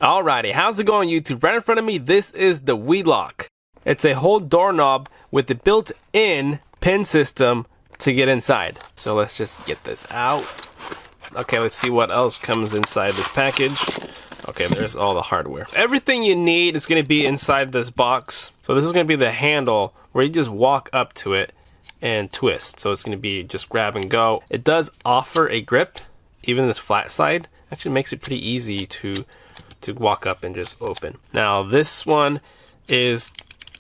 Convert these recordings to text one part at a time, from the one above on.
Alrighty, how's it going, YouTube? Right in front of me, this is the WE.LOCK. It's a whole doorknob with the built-in pin system to get inside. So let's just get this out. Okay, let's see what else comes inside this package. Okay, there's all the hardware. Everything you need is going to be inside this box. So this is going to be the handle where you just walk up to it and twist. So it's going to be just grab and go. It does offer a grip, even this flat side. Actually makes it pretty easy to walk up and just open. Now this one is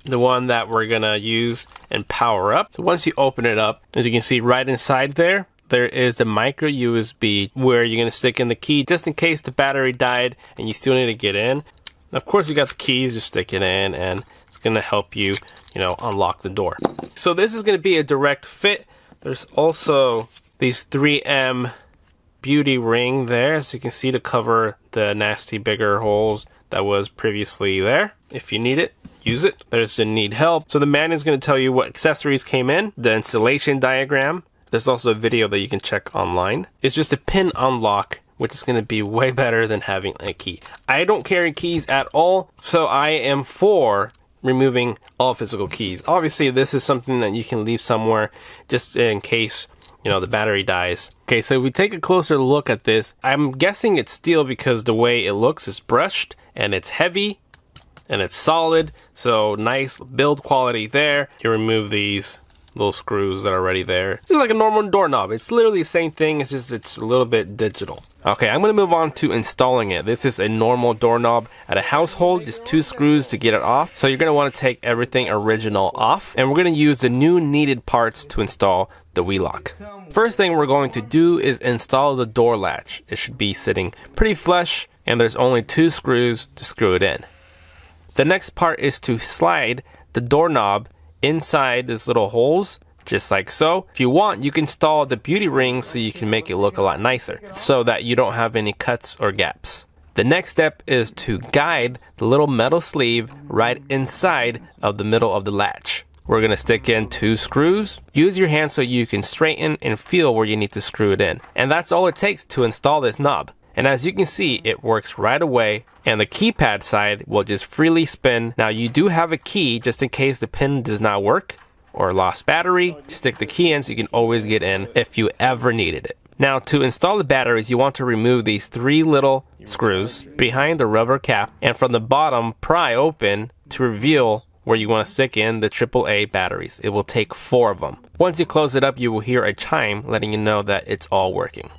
the one that we're gonna use and power up. So once you open it up, as you can see right inside there is the micro USB where you're gonna stick in the key just in case the battery died and you still need to get in. Of course you got the keys, just stick it in and it's gonna help you, unlock the door. So this is gonna be a direct fit. There's also these 3M beauty ring there, as you can see, to cover the nasty bigger holes that was previously there. If you need it, use it. There's a need help. So the manual is going to tell you what accessories came in, the installation diagram. There's also a video that you can check online. It's just a pin unlock, which is going to be way better than having a key. I don't carry keys at all, so I am for removing all physical keys. Obviously, this is something that you can leave somewhere just in case the battery dies. Okay, so if we take a closer look at this, I'm guessing it's steel because the way it looks is brushed and it's heavy and it's solid. So nice build quality there. You remove these little screws that are already there. It's like a normal doorknob. It's literally the same thing. It's just it's a little bit digital. Okay, I'm gonna move on to installing it. This is a normal doorknob at a household, just 2 screws to get it off. So you're gonna want to take everything original off, and we're gonna use the new needed parts to install the WE.LOCK. First thing we're going to do is install the door latch. It should be sitting pretty flush, and there's only 2 screws to screw it in. The next part is to slide the doorknob inside these little holes, just like so. If you want, you can install the beauty ring so you can make it look a lot nicer, so that you don't have any cuts or gaps. The next step is to guide the little metal sleeve right inside of the middle of the latch. We're gonna stick in 2 screws. Use your hand so you can straighten and feel where you need to screw it in. And that's all it takes to install this knob. And as you can see, it works right away, and the keypad side will just freely spin. Now you do have a key just in case the pin does not work or lost battery. Stick the key in so you can always get in if you ever needed it. Now to install the batteries, you want to remove these 3 little screws behind the rubber cap, and from the bottom pry open to reveal where you want to stick in the AAA batteries. It will take 4 of them. Once you close it up, you will hear a chime letting you know that it's all working.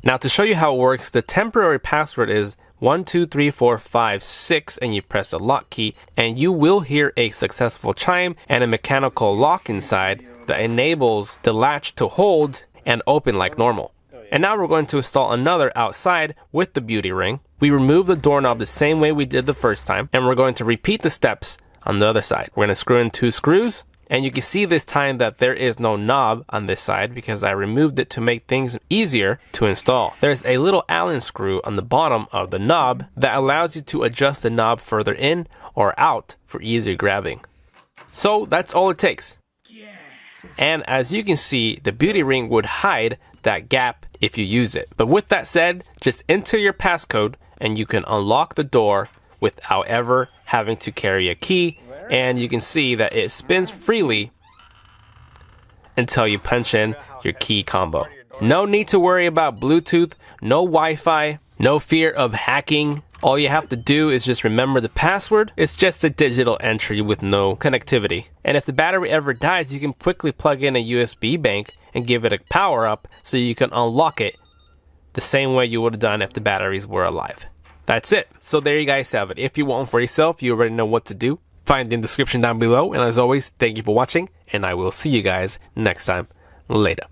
Now to show you how it works, the temporary password is 123456, and you press the lock key and you will hear a successful chime and a mechanical lock inside that enables the latch to hold and open like normal. And now we're going to install another outside with the beauty ring. We remove the doorknob the same way we did the first time, and we're going to repeat the steps on the other side. We're going to screw in 2 screws. And you can see this time that there is no knob on this side because I removed it to make things easier to install. There's a little Allen screw on the bottom of the knob that allows you to adjust the knob further in or out for easier grabbing. So that's all it takes. And as you can see, the beauty ring would hide that gap if you use it. But with that said, just enter your passcode and you can unlock the door without ever having to carry a key. And you can see that it spins freely until you punch in your key combo. No need to worry about Bluetooth, no Wi-Fi, no fear of hacking. All you have to do is just remember the password. It's just a digital entry with no connectivity. And if the battery ever dies, you can quickly plug in a USB bank and give it a power up so you can unlock it the same way you would have done if the batteries were alive. That's it. So there you guys have it. If you want one for yourself, you already know what to do. Find it in the description down below. And as always, thank you for watching, and I will see you guys next time. Later.